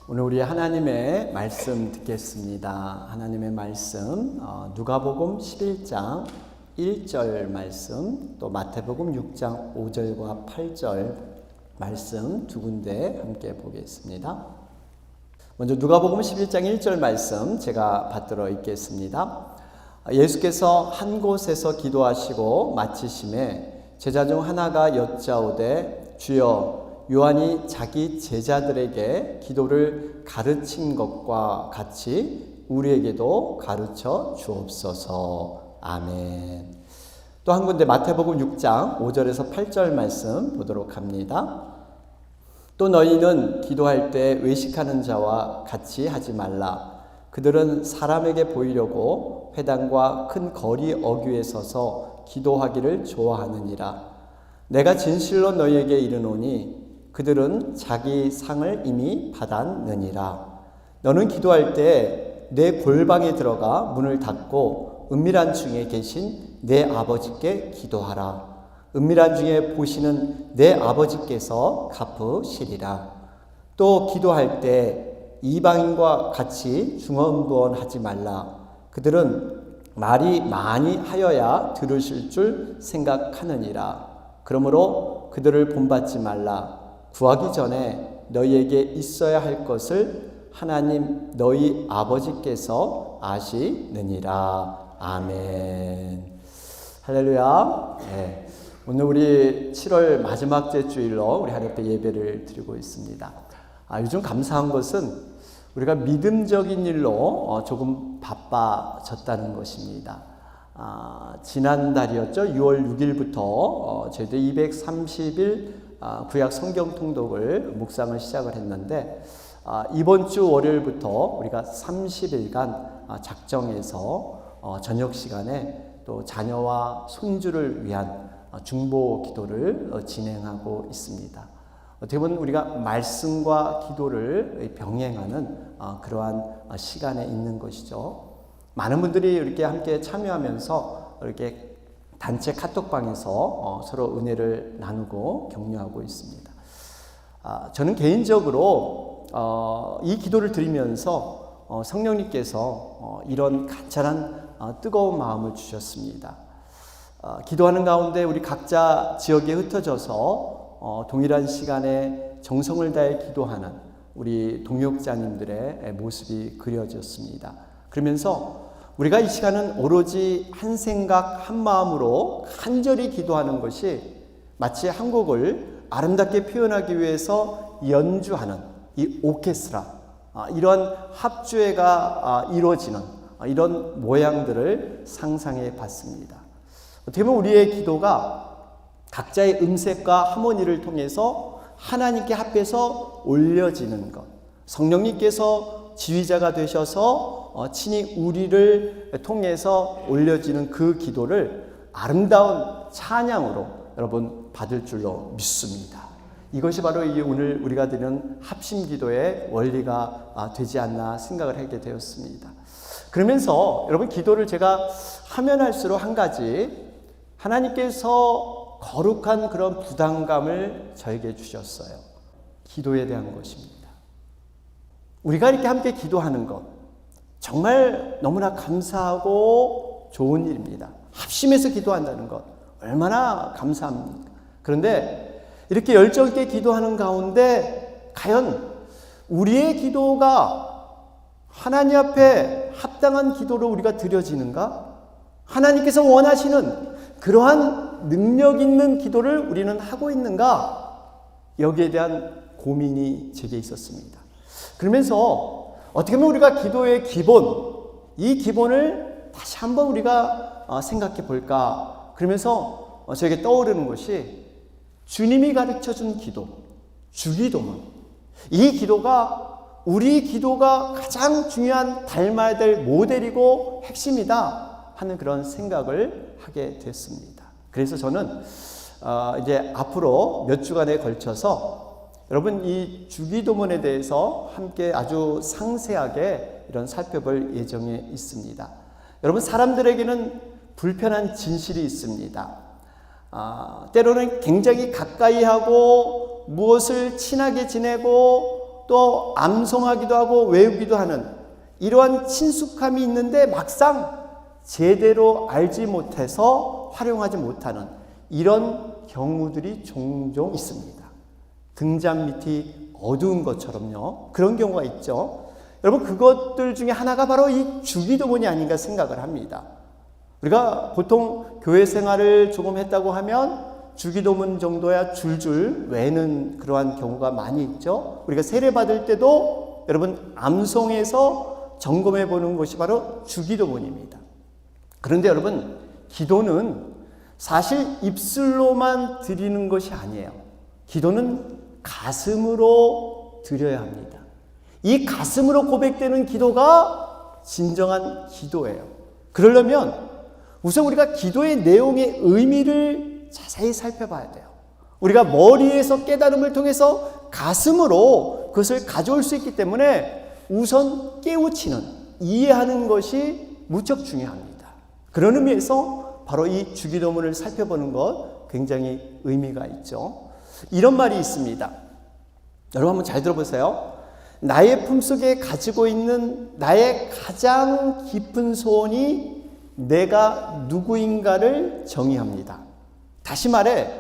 오늘 우리 하나님의 말씀 듣겠습니다. 하나님의 말씀 누가복음 11장 1절 말씀, 또 마태복음 6장 5절과 8절 말씀 두 군데 함께 보겠습니다. 먼저 누가복음 11장 1절 말씀 제가 받들어 읽겠습니다. 예수께서 한 곳에서 기도하시고 마치심에 제자 중 하나가 여짜오되 주여, 요한이 자기 제자들에게 기도를 가르친 것과 같이 우리에게도 가르쳐 주옵소서. 아멘. 또 한 군데 마태복음 6장 5절에서 8절 말씀 보도록 합니다. 또 너희는 기도할 때 외식하는 자와 같이 하지 말라. 그들은 사람에게 보이려고 회당과 큰 거리 어귀에 서서 기도하기를 좋아하느니라. 내가 진실로 너희에게 이르노니 그들은 자기 상을 이미 받았느니라. 너는 기도할 때 내 골방에 들어가 문을 닫고 은밀한 중에 계신 내 아버지께 기도하라. 은밀한 중에 보시는 내 아버지께서 갚으시리라. 또 기도할 때 이방인과 같이 중언부언하지 말라. 그들은 말이 많이 하여야 들으실 줄 생각하느니라. 그러므로 그들을 본받지 말라. 구하기 전에 너희에게 있어야 할 것을 하나님 너희 아버지께서 아시느니라. 아멘. 할렐루야. 네. 오늘 우리 7월 마지막 주일로 우리 하나님 앞에 예배를 드리고 있습니다. 요즘 감사한 것은 우리가 믿음적인 일로 조금 바빠졌다는 것입니다. 지난달이었죠. 6월 6일부터 저희들 230일 구약 성경 통독을 묵상을 시작을 했는데, 이번 주 월요일부터 우리가 30일간 작정해서 저녁 시간에 또 자녀와 손주를 위한 중보 기도를 진행하고 있습니다. 어떻게 보면 우리가 말씀과 기도를 병행하는 그러한 시간에 있는 것이죠. 많은 분들이 이렇게 함께 참여하면서 이렇게 단체 카톡방에서 서로 은혜를 나누고 격려하고 있습니다. 저는 개인적으로 이 기도를 드리면서 성령님께서 이런 간절한 뜨거운 마음을 주셨습니다. 기도하는 가운데 우리 각자 지역에 흩어져서 동일한 시간에 정성을 다해 기도하는 우리 동역자님들의 모습이 그려졌습니다. 그러면서 우리가 이 시간은 오로지 한 생각 한 마음으로 간절히 기도하는 것이 마치 한 곡을 아름답게 표현하기 위해서 연주하는 이 오케스트라, 이런 합주회가 이루어지는 이런 모양들을 상상해 봤습니다. 어떻게 보면 우리의 기도가 각자의 음색과 하모니를 통해서 하나님께 합해서 올려지는 것, 성령님께서 지휘자가 되셔서 친히 우리를 통해서 올려지는 그 기도를 아름다운 찬양으로 여러분 받을 줄로 믿습니다. 이것이 바로 오늘 우리가 드리는 합심기도의 원리가 되지 않나 생각을 하게 되었습니다. 그러면서 여러분 기도를 제가 하면 할수록 한 가지, 하나님께서 거룩한 그런 부담감을 저에게 주셨어요. 기도에 대한 것입니다. 우리가 이렇게 함께 기도하는 것 정말 너무나 감사하고 좋은 일입니다. 합심해서 기도한다는 것 얼마나 감사합니까? 그런데 이렇게 열정 있게 기도하는 가운데 과연 우리의 기도가 하나님 앞에 합당한 기도로 우리가 드려지는가? 하나님께서 원하시는 그러한 능력 있는 기도를 우리는 하고 있는가? 여기에 대한 고민이 제게 있었습니다. 그러면서 어떻게 보면 우리가 기도의 기본, 이 기본을 다시 한번 우리가 생각해 볼까? 그러면서 저에게 떠오르는 것이 주님이 가르쳐준 기도, 주기도문. 이 기도가 우리 기도가 가장 중요한 닮아야 될 모델이고 핵심이다 하는 그런 생각을 하게 됐습니다. 그래서 저는 이제 앞으로 몇 주간에 걸쳐서 여러분 이 주기도문에 대해서 함께 아주 상세하게 이런 살펴볼 예정에 있습니다. 여러분 사람들에게는 불편한 진실이 있습니다. 때로는 굉장히 가까이 하고 무엇을 친하게 지내고 또 암송하기도 하고 외우기도 하는 이러한 친숙함이 있는데 막상 제대로 알지 못해서 활용하지 못하는 이런 경우들이 종종 있습니다. 등잔 밑이 어두운 것처럼요. 그런 경우가 있죠. 여러분, 그것들 중에 하나가 바로 이 주기도문이 아닌가 생각을 합니다. 우리가 보통 교회 생활을 조금 했다고 하면 주기도문 정도야 줄줄 외는 그러한 경우가 많이 있죠. 우리가 세례 받을 때도 여러분 암송해서 점검해 보는 것이 바로 주기도문입니다. 그런데 여러분, 기도는 사실 입술로만 드리는 것이 아니에요. 기도는 가슴으로 드려야 합니다. 이 가슴으로 고백되는 기도가 진정한 기도예요. 그러려면 우선 우리가 기도의 내용의 의미를 자세히 살펴봐야 돼요. 우리가 머리에서 깨달음을 통해서 가슴으로 그것을 가져올 수 있기 때문에 우선 깨우치는, 이해하는 것이 무척 중요합니다. 그런 의미에서 바로 이 주기도문을 살펴보는 것 굉장히 의미가 있죠. 이런 말이 있습니다. 여러분 한번 잘 들어보세요. 나의 품속에 가지고 있는 나의 가장 깊은 소원이 내가 누구인가를 정의합니다. 다시 말해,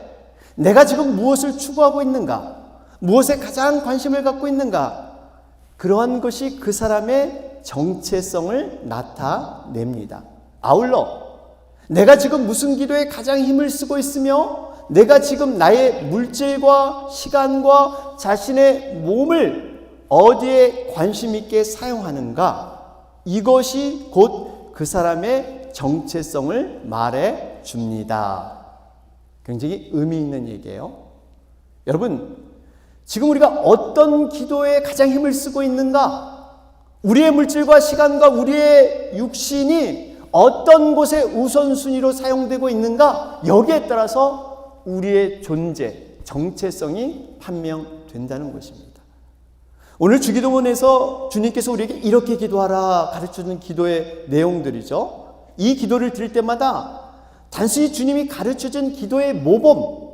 내가 지금 무엇을 추구하고 있는가, 무엇에 가장 관심을 갖고 있는가, 그러한 것이 그 사람의 정체성을 나타냅니다. 아울러 내가 지금 무슨 기도에 가장 힘을 쓰고 있으며 내가 지금 나의 물질과 시간과 자신의 몸을 어디에 관심 있게 사용하는가, 이것이 곧 그 사람의 정체성을 말해 줍니다. 굉장히 의미 있는 얘기예요. 여러분, 지금 우리가 어떤 기도에 가장 힘을 쓰고 있는가, 우리의 물질과 시간과 우리의 육신이 어떤 곳에 우선순위로 사용되고 있는가, 여기에 따라서 우리의 존재, 정체성이 판명된다는 것입니다. 오늘 주기도문에서 주님께서 우리에게 이렇게 기도하라 가르쳐주는 기도의 내용들이죠. 이 기도를 드릴 때마다 단순히 주님이 가르쳐준 기도의 모범,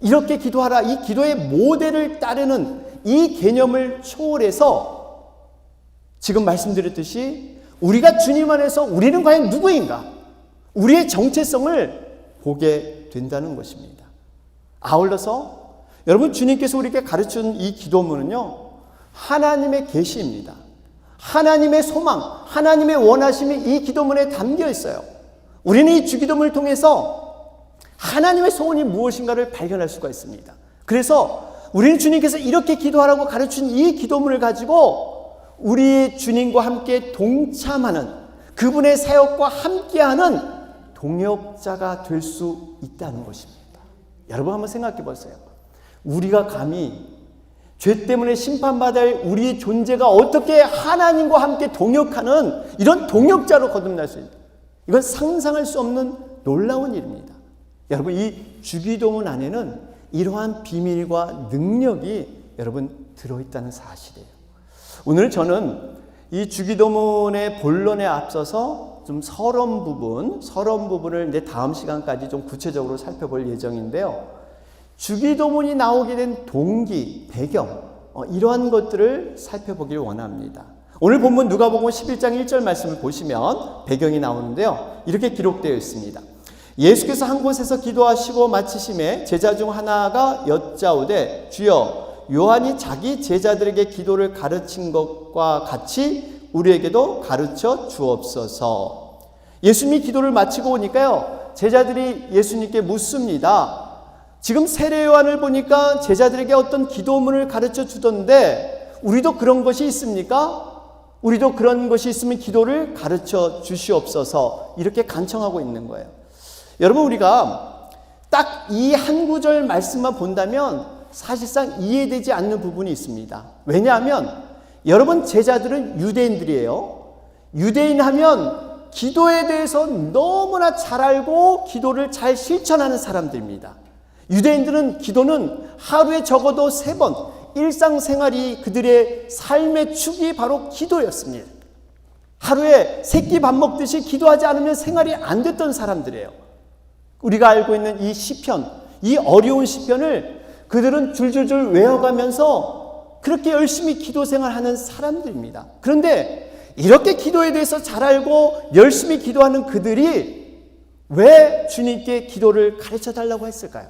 이렇게 기도하라, 이 기도의 모델을 따르는 이 개념을 초월해서 지금 말씀드렸듯이 우리가 주님 안에서 우리는 과연 누구인가, 우리의 정체성을 보게 된다는 것입니다. 아울러서 여러분, 주님께서 우리에게 가르쳐준 이 기도문은요, 하나님의 계시입니다. 하나님의 소망, 하나님의 원하심이 이 기도문에 담겨 있어요. 우리는 이 주기도문을 통해서 하나님의 소원이 무엇인가를 발견할 수가 있습니다. 그래서 우리는 주님께서 이렇게 기도하라고 가르친 이 기도문을 가지고 우리 주님과 함께 동참하는, 그분의 사역과 함께하는 동역자가 될 수 있다는 것입니다. 여러분 한번 생각해 보세요. 우리가 감히 죄 때문에 심판받을 우리의 존재가 어떻게 하나님과 함께 동역하는 이런 동역자로 거듭날 수 있는, 이건 상상할 수 없는 놀라운 일입니다. 여러분, 이 주기도문 안에는 이러한 비밀과 능력이 여러분 들어있다는 사실이에요. 오늘 저는 이 주기도문의 본론에 앞서서 좀 서론 부분을 내 다음 시간까지 좀 구체적으로 살펴볼 예정인데요. 주기도문이 나오게 된 동기, 배경, 이러한 것들을 살펴보길 원합니다. 오늘 본문 누가복음 11장 1절 말씀을 보시면 배경이 나오는데요. 이렇게 기록되어 있습니다. 예수께서 한 곳에서 기도하시고 마치심에 제자 중 하나가 여짜오되 주여, 요한이 자기 제자들에게 기도를 가르친 것과 같이 우리에게도 가르쳐 주옵소서. 예수님이 기도를 마치고 오니까요, 제자들이 예수님께 묻습니다. 지금 세례 요한을 보니까 제자들에게 어떤 기도문을 가르쳐 주던데 우리도 그런 것이 있습니까? 우리도 그런 것이 있으면 기도를 가르쳐 주시옵소서, 이렇게 간청하고 있는 거예요. 여러분, 우리가 딱 이 한 구절 말씀만 본다면 사실상 이해되지 않는 부분이 있습니다. 왜냐하면 여러분, 제자들은 유대인들이에요. 유대인 하면 기도에 대해서 너무나 잘 알고 기도를 잘 실천하는 사람들입니다. 유대인들은 기도는 하루에 적어도 3번, 일상생활이 그들의 삶의 축이 바로 기도였습니다. 하루에 3끼 밥 먹듯이 기도하지 않으면 생활이 안 됐던 사람들이에요. 우리가 알고 있는 이 시편, 이 어려운 시편을 그들은 줄줄줄 외워가면서 그렇게 열심히 기도 생활하는 사람들입니다. 그런데 이렇게 기도에 대해서 잘 알고 열심히 기도하는 그들이 왜 주님께 기도를 가르쳐 달라고 했을까요?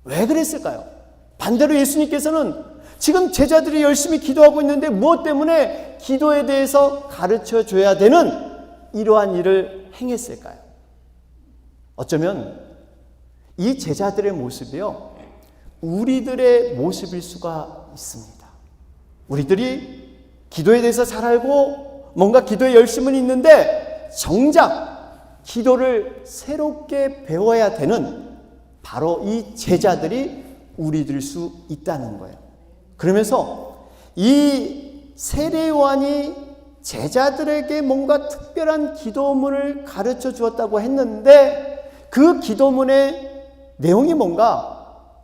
왜 그랬을까요? 반대로 예수님께서는 지금 제자들이 열심히 기도하고 있는데 무엇 때문에 기도에 대해서 가르쳐 줘야 되는 이러한 일을 행했을까요? 어쩌면 이 제자들의 모습이요, 우리들의 모습일 수가 있습니다. 우리들이 기도에 대해서 잘 알고 뭔가 기도에 열심은 있는데 정작 기도를 새롭게 배워야 되는 바로 이 제자들이 우리들일 수 있다는 거예요. 그러면서 이 세례 요한이 제자들에게 뭔가 특별한 기도문을 가르쳐 주었다고 했는데 그 기도문의 내용이 뭔가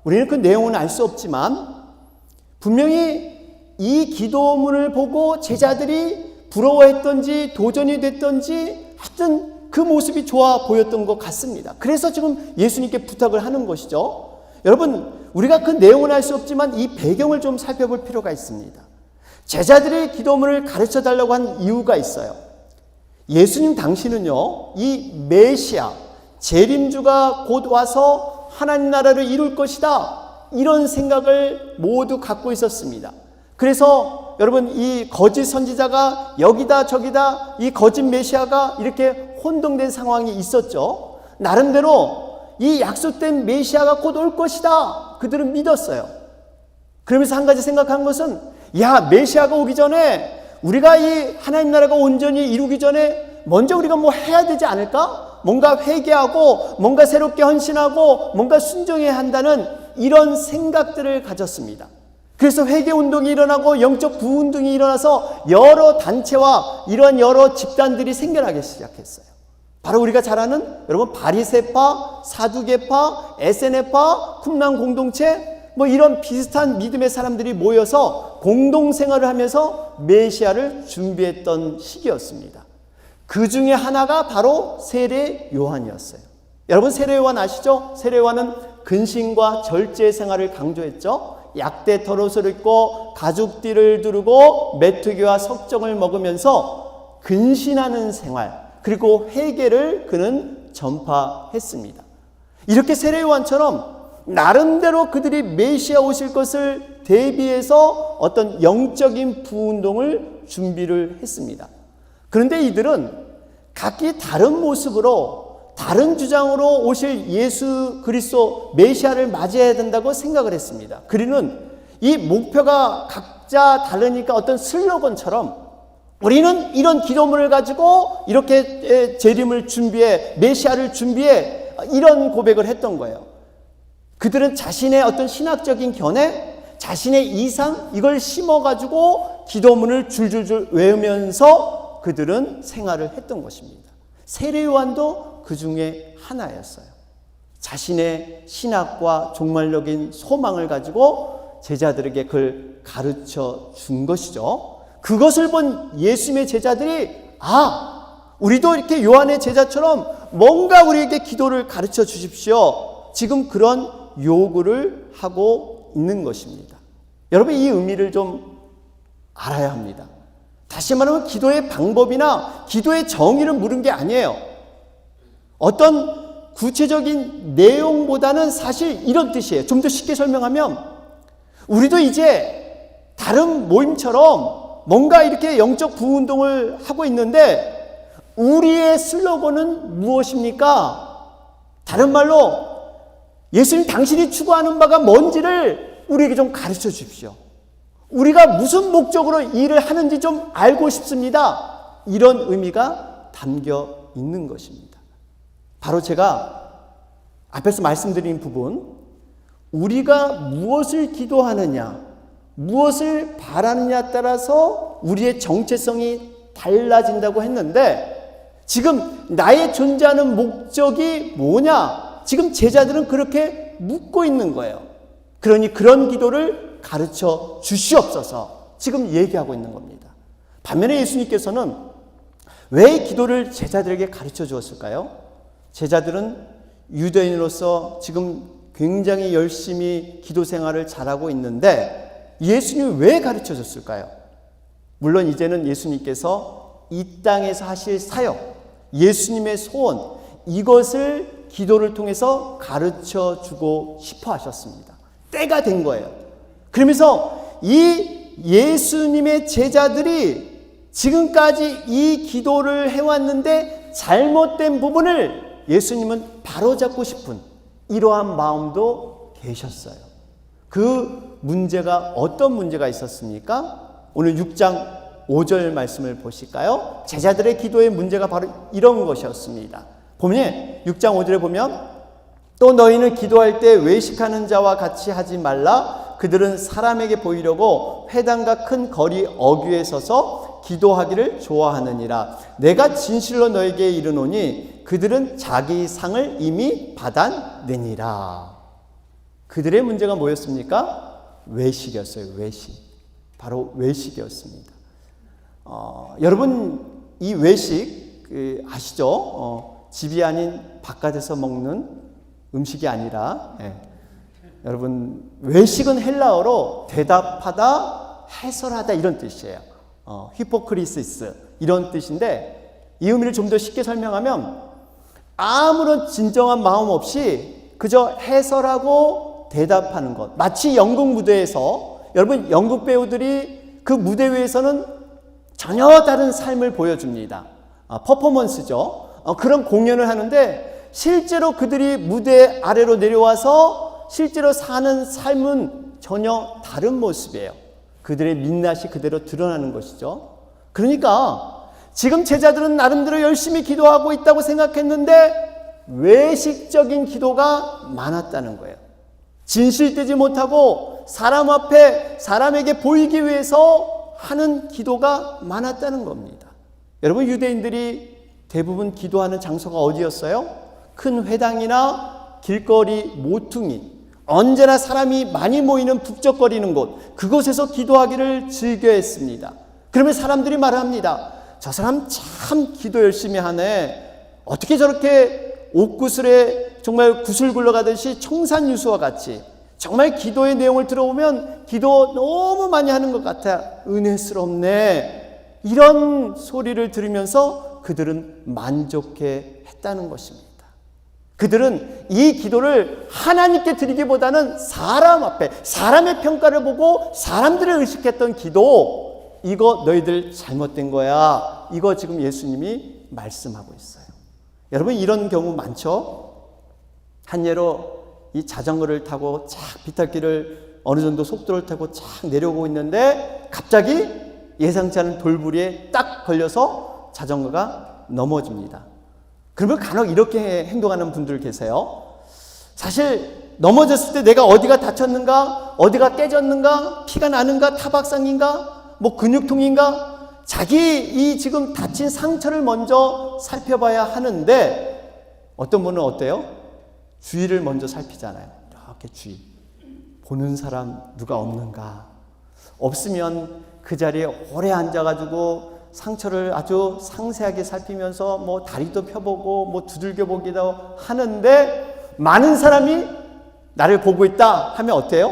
우리는 그 내용은 알 수 없지만 분명히 이 기도문을 보고 제자들이 부러워했던지 도전이 됐던지 하여튼 그 모습이 좋아 보였던 것 같습니다. 그래서 지금 예수님께 부탁을 하는 것이죠. 여러분, 우리가 그 내용은 알 수 없지만 이 배경을 좀 살펴볼 필요가 있습니다. 제자들의 기도문을 가르쳐 달라고 한 이유가 있어요. 예수님 당시는요, 이 메시아, 재림주가 곧 와서 하나님 나라를 이룰 것이다, 이런 생각을 모두 갖고 있었습니다. 그래서 여러분, 이 거짓 선지자가 여기다 저기다 이 거짓 메시아가 이렇게 혼동된 상황이 있었죠. 나름대로 이 약속된 메시아가 곧 올 것이다, 그들은 믿었어요. 그러면서 한 가지 생각한 것은, 야, 메시아가 오기 전에 우리가 이 하나님 나라가 온전히 이루기 전에 먼저 우리가 뭐 해야 되지 않을까? 뭔가 회개하고 뭔가 새롭게 헌신하고 뭔가 순종해야 한다는 이런 생각들을 가졌습니다. 그래서 회개운동이 일어나고 영적 부운동이 일어나서 여러 단체와 이런 여러 집단들이 생겨나기 시작했어요. 바로 우리가 잘 아는 여러분 바리새파, 사두개파, 에세네파, 쿰란 공동체, 뭐 이런 비슷한 믿음의 사람들이 모여서 공동생활을 하면서 메시아를 준비했던 시기였습니다. 그 중에 하나가 바로 세례 요한이었어요. 여러분, 세례 요한 아시죠? 세례 요한은 근신과 절제 생활을 강조했죠. 약대 털옷을 입고 가죽띠를 두르고 메뚜기와 석정을 먹으면서 근신하는 생활, 그리고 회개를 그는 전파했습니다. 이렇게 세례 요한처럼 나름대로 그들이 메시아 오실 것을 대비해서 어떤 영적인 부운동을 준비를 했습니다. 그런데 이들은 각기 다른 모습으로 다른 주장으로 오실 예수 그리스도 메시아를 맞이해야 된다고 생각을 했습니다. 그리는 이 목표가 각자 다르니까 어떤 슬로건처럼 우리는 이런 기도문을 가지고 이렇게 재림을 준비해, 메시아를 준비해, 이런 고백을 했던 거예요. 그들은 자신의 어떤 신학적인 견해, 자신의 이상, 이걸 심어가지고 기도문을 줄줄줄 외우면서 그들은 생활을 했던 것입니다. 세례 요한도 그 중에 하나였어요. 자신의 신학과 종말적인 소망을 가지고 제자들에게 그걸 가르쳐 준 것이죠. 그것을 본 예수님의 제자들이, 우리도 이렇게 요한의 제자처럼 뭔가 우리에게 기도를 가르쳐 주십시오, 지금 그런 요구를 하고 있는 것입니다. 여러분, 이 의미를 좀 알아야 합니다. 다시 말하면 기도의 방법이나 기도의 정의를 물은 게 아니에요. 어떤 구체적인 내용보다는 사실 이런 뜻이에요. 좀 더 쉽게 설명하면, 우리도 이제 다른 모임처럼 뭔가 이렇게 영적 부운동을 하고 있는데 우리의 슬로건은 무엇입니까? 다른 말로 예수님 당신이 추구하는 바가 뭔지를 우리에게 좀 가르쳐 주십시오. 우리가 무슨 목적으로 일을 하는지 좀 알고 싶습니다. 이런 의미가 담겨 있는 것입니다. 바로 제가 앞에서 말씀드린 부분, 우리가 무엇을 기도하느냐, 무엇을 바라느냐에 따라서 우리의 정체성이 달라진다고 했는데, 지금 나의 존재하는 목적이 뭐냐, 지금 제자들은 그렇게 묻고 있는 거예요. 그러니 그런 기도를 가르쳐 주시옵소서 지금 얘기하고 있는 겁니다. 반면에 예수님께서는 왜 기도를 제자들에게 가르쳐 주었을까요? 제자들은 유대인으로서 지금 굉장히 열심히 기도 생활을 잘하고 있는데 예수님이 왜 가르쳐 줬을까요? 물론 이제는 예수님께서 이 땅에서 하실 사역, 예수님의 소원, 이것을 기도를 통해서 가르쳐 주고 싶어 하셨습니다. 때가 된 거예요. 그러면서 이 예수님의 제자들이 지금까지 이 기도를 해왔는데 잘못된 부분을 예수님은 바로잡고 싶은 이러한 마음도 계셨어요. 그 문제가 어떤 문제가 있었습니까? 오늘 6장 5절 말씀을 보실까요? 제자들의 기도의 문제가 바로 이런 것이었습니다. 보면 6장 5절에 보면 또 너희는 기도할 때 외식하는 자와 같이 하지 말라. 그들은 사람에게 보이려고 회당과 큰 거리 어귀에 서서 기도하기를 좋아하느니라. 내가 진실로 너에게 이르노니 그들은 자기 상을 이미 받았느니라. 그들의 문제가 뭐였습니까? 외식이었어요. 외식. 바로 외식이었습니다. 여러분 이 외식 아시죠? 집이 아닌 바깥에서 먹는 음식이 아니라 여러분 외식은 헬라어로 대답하다, 해설하다 이런 뜻이에요. 히포크리시스 이런 뜻인데 이 의미를 좀 더 쉽게 설명하면 아무런 진정한 마음 없이 그저 해설하고 대답하는 것. 마치 연극 무대에서 여러분 연극 배우들이 그 무대 위에서는 전혀 다른 삶을 보여줍니다. 퍼포먼스죠. 그런 공연을 하는데 실제로 그들이 무대 아래로 내려와서 실제로 사는 삶은 전혀 다른 모습이에요. 그들의 민낯이 그대로 드러나는 것이죠. 그러니까 지금 제자들은 나름대로 열심히 기도하고 있다고 생각했는데 외식적인 기도가 많았다는 거예요. 진실되지 못하고 사람 앞에 사람에게 보이기 위해서 하는 기도가 많았다는 겁니다. 여러분 유대인들이 대부분 기도하는 장소가 어디였어요? 큰 회당이나 길거리 모퉁이, 언제나 사람이 많이 모이는 북적거리는 곳, 그곳에서 기도하기를 즐겨했습니다. 그러면 사람들이 말합니다. 저 사람 참 기도 열심히 하네. 어떻게 저렇게 옷구슬에 정말 구슬 굴러가듯이 청산유수와 같이 정말 기도의 내용을 들어보면 기도 너무 많이 하는 것 같아. 은혜스럽네. 이런 소리를 들으면서 그들은 만족해 했다는 것입니다. 그들은 이 기도를 하나님께 드리기보다는 사람 앞에 사람의 평가를 보고 사람들을 의식했던 기도, 이거 너희들 잘못된 거야. 이거 지금 예수님이 말씀하고 있어요. 여러분 이런 경우 많죠? 한 예로 이 자전거를 타고 착 비탈길을 어느 정도 속도를 타고 착 내려오고 있는데 갑자기 예상치 않은 돌부리에 딱 걸려서 자전거가 넘어집니다. 그러면 간혹 이렇게 행동하는 분들 계세요. 사실 넘어졌을 때 내가 어디가 다쳤는가, 어디가 깨졌는가, 피가 나는가, 타박상인가, 뭐 근육통인가, 자기 이 지금 다친 상처를 먼저 살펴봐야 하는데 어떤 분은 어때요? 주위를 먼저 살피잖아요. 이렇게 주위. 보는 사람 누가 없는가. 없으면 그 자리에 오래 앉아가지고 상처를 아주 상세하게 살피면서 뭐 다리도 펴보고 뭐 두들겨 보기도 하는데 많은 사람이 나를 보고 있다 하면 어때요?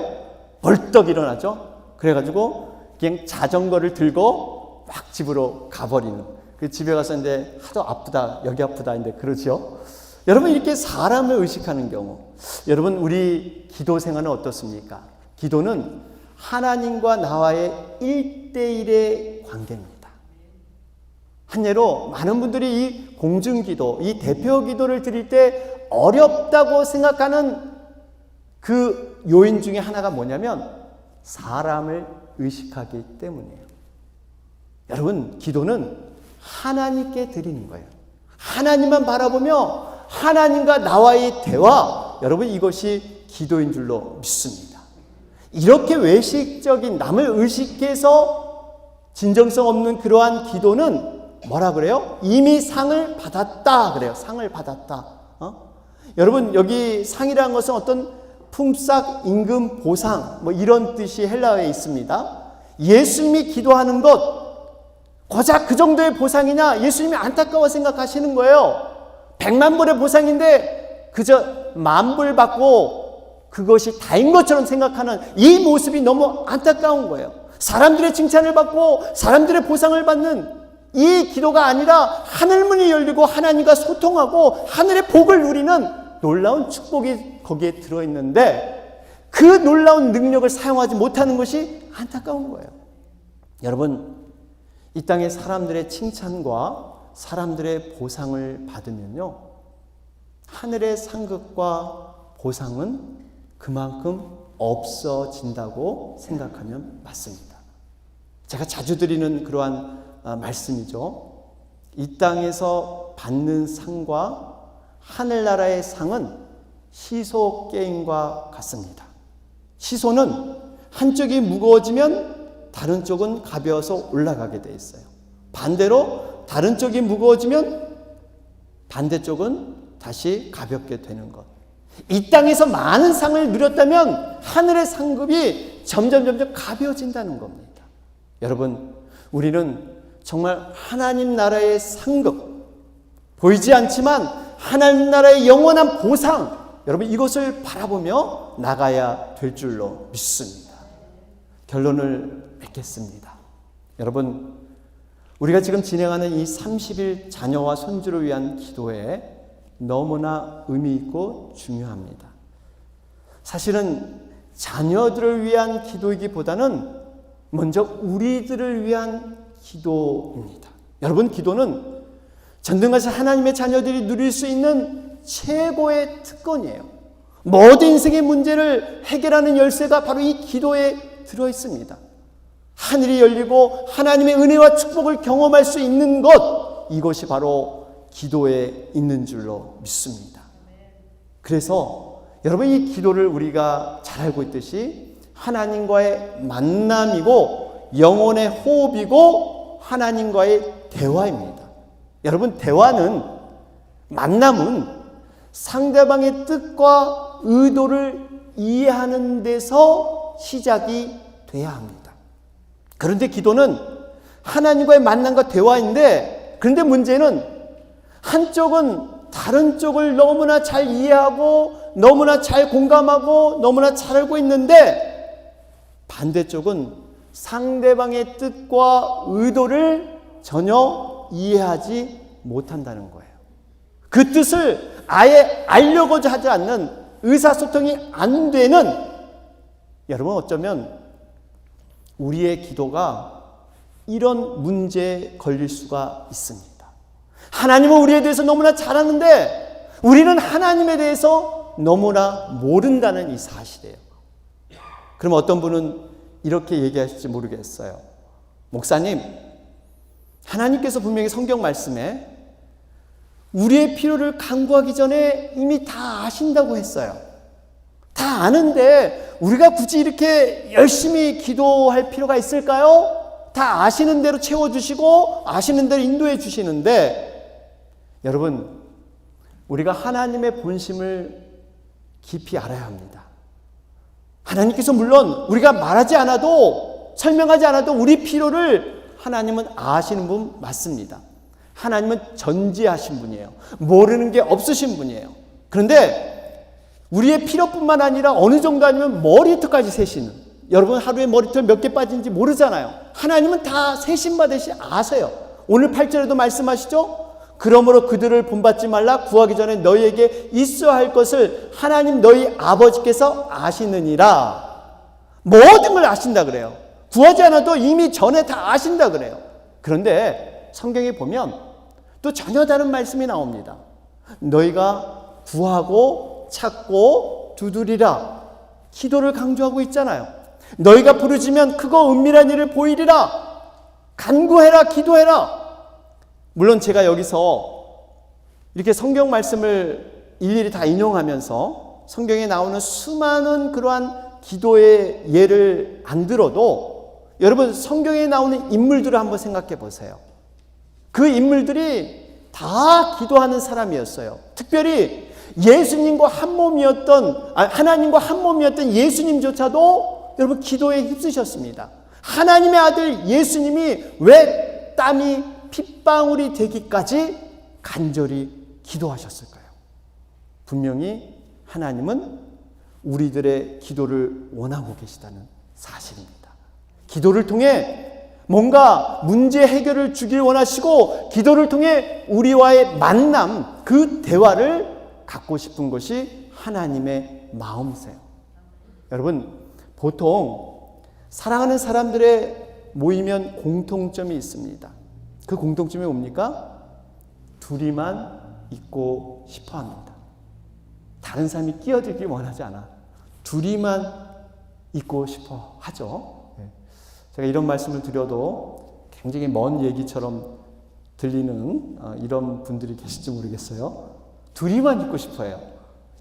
벌떡 일어나죠. 그래가지고 그냥 자전거를 들고 막 집으로 가버리는. 그 집에 가서 이제 하도 아프다 여기 아프다 인데 그러죠. 여러분 이렇게 사람을 의식하는 경우, 여러분 우리 기도 생활은 어떻습니까? 기도는 하나님과 나와의 1대1의 관계입니다. 한 예로 많은 분들이 이 공중기도, 이 대표기도를 드릴 때 어렵다고 생각하는 그 요인 중에 하나가 뭐냐면 사람을 의식하기 때문이에요. 여러분 기도는 하나님께 드리는 거예요. 하나님만 바라보며 하나님과 나와의 대화, 여러분 이것이 기도인 줄로 믿습니다. 이렇게 외식적인 남을 의식해서 진정성 없는 그러한 기도는 뭐라 그래요? 이미 상을 받았다 그래요. 상을 받았다. 여러분 여기 상이라는 것은 어떤 품삯, 임금, 보상 뭐 이런 뜻이 헬라어에 있습니다. 예수님이 기도하는 것 고작 그 정도의 보상이냐? 예수님이 안타까워 생각하시는 거예요. 100만 불의 보상인데 그저 10,000불 받고 그것이 다인 것처럼 생각하는 이 모습이 너무 안타까운 거예요. 사람들의 칭찬을 받고 사람들의 보상을 받는 이 기도가 아니라 하늘문이 열리고 하나님과 소통하고 하늘의 복을 누리는 놀라운 축복이 거기에 들어있는데 그 놀라운 능력을 사용하지 못하는 것이 안타까운 거예요. 여러분, 이 땅에 사람들의 칭찬과 사람들의 보상을 받으면요, 하늘의 상급과 보상은 그만큼 없어진다고 생각하면 맞습니다. 제가 자주 드리는 그러한 말씀이죠. 이 땅에서 받는 상과 하늘나라의 상은 시소 게임과 같습니다. 시소는 한쪽이 무거워지면 다른 쪽은 가벼워서 올라가게 돼 있어요. 반대로 다른 쪽이 무거워지면 반대쪽은 다시 가볍게 되는 것. 이 땅에서 많은 상을 누렸다면 하늘의 상급이 점점 가벼워진다는 겁니다. 여러분, 우리는 정말 하나님 나라의 상급, 보이지 않지만 하나님 나라의 영원한 보상, 여러분 이것을 바라보며 나가야 될 줄로 믿습니다. 결론을 맺겠습니다. 여러분, 우리가 지금 진행하는 이 30일 자녀와 손주를 위한 기도에 너무나 의미 있고 중요합니다. 사실은 자녀들을 위한 기도이기보다는 먼저 우리들을 위한 기도입니다. 여러분, 기도는 전능하신 하나님의 자녀들이 누릴 수 있는 최고의 특권이에요. 모든 인생의 문제를 해결하는 열쇠가 바로 이 기도에 들어 있습니다. 하늘이 열리고 하나님의 은혜와 축복을 경험할 수 있는 것, 이것이 바로 기도에 있는 줄로 믿습니다. 그래서 여러분, 이 기도를 우리가 잘 알고 있듯이 하나님과의 만남이고 영혼의 호흡이고 하나님과의 대화입니다. 여러분, 대화는, 만남은 상대방의 뜻과 의도를 이해하는 데서 시작이 돼야 합니다. 그런데 기도는 하나님과의 만남과 대화인데, 그런데 문제는 한쪽은 다른 쪽을 너무나 잘 이해하고 너무나 잘 공감하고 너무나 잘 알고 있는데 반대쪽은 상대방의 뜻과 의도를 전혀 이해하지 못한다는 거예요. 그 뜻을 아예 알려고자 하지 않는, 의사소통이 안 되는, 여러분 어쩌면 우리의 기도가 이런 문제에 걸릴 수가 있습니다. 하나님은 우리에 대해서 너무나 잘 아는데 우리는 하나님에 대해서 너무나 모른다는 이 사실이에요. 그럼 어떤 분은 이렇게 얘기하실지 모르겠어요. 목사님, 하나님께서 분명히 성경 말씀에 우리의 필요를 간구하기 전에 이미 다 아신다고 했어요. 다 아는데 우리가 굳이 이렇게 열심히 기도할 필요가 있을까요? 다 아시는 대로 채워주시고 아시는 대로 인도해 주시는데, 여러분, 우리가 하나님의 본심을 깊이 알아야 합니다. 하나님께서 물론 우리가 말하지 않아도, 설명하지 않아도 우리 필요를 하나님은 아시는 분 맞습니다. 하나님은 전지하신 분이에요. 모르는 게 없으신 분이에요. 그런데 우리의 필요뿐만 아니라 어느 정도 아니면 머리털까지 세시는, 여러분 하루에 머리털 몇 개 빠진지 모르잖아요. 하나님은 다 세신 받으시 아세요. 오늘 8절에도 말씀하시죠. 그러므로 그들을 본받지 말라. 구하기 전에 너희에게 있어야 할 것을 하나님 너희 아버지께서 아시느니라. 모든 걸 아신다 그래요. 구하지 않아도 이미 전에 다 아신다 그래요. 그런데 성경에 보면 또 전혀 다른 말씀이 나옵니다. 너희가 구하고 찾고 두드리라. 기도를 강조하고 있잖아요. 너희가 부르짖으면 크고 은밀한 일을 보이리라. 간구해라, 기도해라. 물론 제가 여기서 이렇게 성경 말씀을 일일이 다 인용하면서 성경에 나오는 수많은 그러한 기도의 예를 안 들어도 여러분 성경에 나오는 인물들을 한번 생각해 보세요. 그 인물들이 다 기도하는 사람이었어요. 특별히 예수님과 한 몸이었던, 하나님과 한 몸이었던 예수님조차도 여러분 기도에 힘쓰셨습니다. 하나님의 아들 예수님이 왜 땀이 핏방울이 되기까지 간절히 기도하셨을까요? 분명히 하나님은 우리들의 기도를 원하고 계시다는 사실입니다. 기도를 통해 뭔가 문제 해결을 주길 원하시고 기도를 통해 우리와의 만남, 그 대화를 갖고 싶은 것이 하나님의 마음이세요. 여러분, 보통 사랑하는 사람들의 모이면 공통점이 있습니다. 그 공통점이 뭡니까? 둘이만 있고 싶어 합니다. 다른 사람이 끼어들길 원하지 않아. 둘이만 있고 싶어 하죠. 제가 이런 말씀을 드려도 굉장히 먼 얘기처럼 들리는 이런 분들이 계실지 모르겠어요. 둘이만 있고 싶어 해요.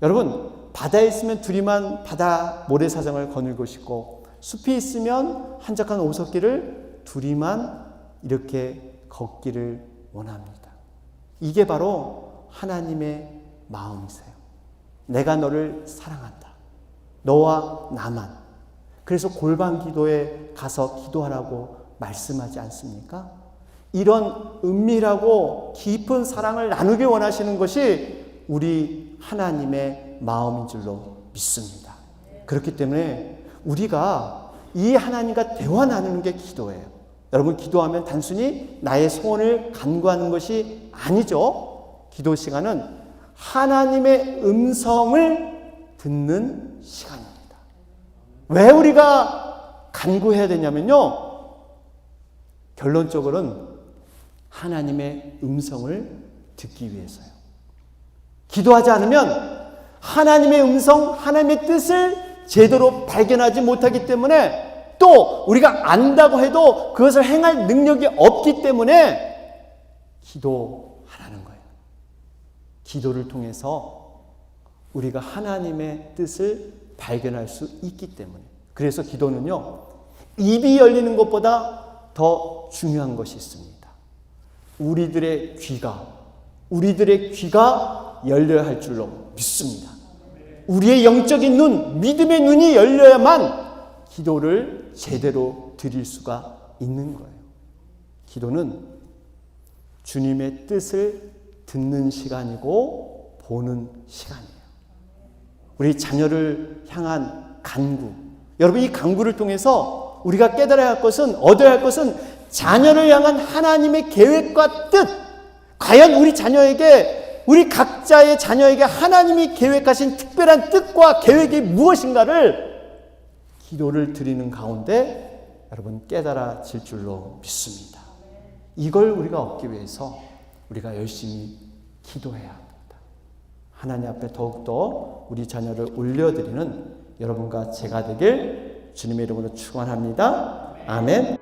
여러분, 바다에 있으면 둘이만 바다 모래사장을 거닐고 싶고, 숲이 있으면 한적한 오솔길을 둘이만 이렇게 걷기를 원합니다. 이게 바로 하나님의 마음이세요. 내가 너를 사랑한다. 너와 나만. 그래서 골방 기도에 가서 기도하라고 말씀하지 않습니까? 이런 은밀하고 깊은 사랑을 나누기 원하시는 것이 우리 하나님의 마음인 줄로 믿습니다. 그렇기 때문에 우리가 이 하나님과 대화 나누는 게 기도예요. 여러분, 기도하면 단순히 나의 소원을 간구하는 것이 아니죠. 기도 시간은 하나님의 음성을 듣는 시간입니다. 왜 우리가 간구해야 되냐면요, 결론적으로는 하나님의 음성을 듣기 위해서요. 기도하지 않으면 하나님의 음성, 하나님의 뜻을 제대로 발견하지 못하기 때문에, 또 우리가 안다고 해도 그것을 행할 능력이 없기 때문에 기도하라는 거예요. 기도를 통해서 우리가 하나님의 뜻을 발견할 수 있기 때문에. 그래서 기도는요, 입이 열리는 것보다 더 중요한 것이 있습니다. 우리들의 귀가 열려야 할 줄로 믿습니다. 우리의 영적인 눈, 믿음의 눈이 열려야만 기도를 제대로 드릴 수가 있는 거예요. 기도는 주님의 뜻을 듣는 시간이고 보는 시간이에요. 우리 자녀를 향한 간구. 여러분, 이 간구를 통해서 우리가 깨달아야 할 것은, 얻어야 할 것은 자녀를 향한 하나님의 계획과 뜻. 과연 우리 자녀에게, 우리 각자의 자녀에게 하나님이 계획하신 특별한 뜻과 계획이 무엇인가를 기도를 드리는 가운데 여러분 깨달아질 줄로 믿습니다. 이걸 우리가 얻기 위해서 우리가 열심히 기도해야 합니다. 하나님 앞에 더욱더 우리 자녀를 올려드리는 여러분과 제가 되길 주님의 이름으로 축원합니다. 아멘.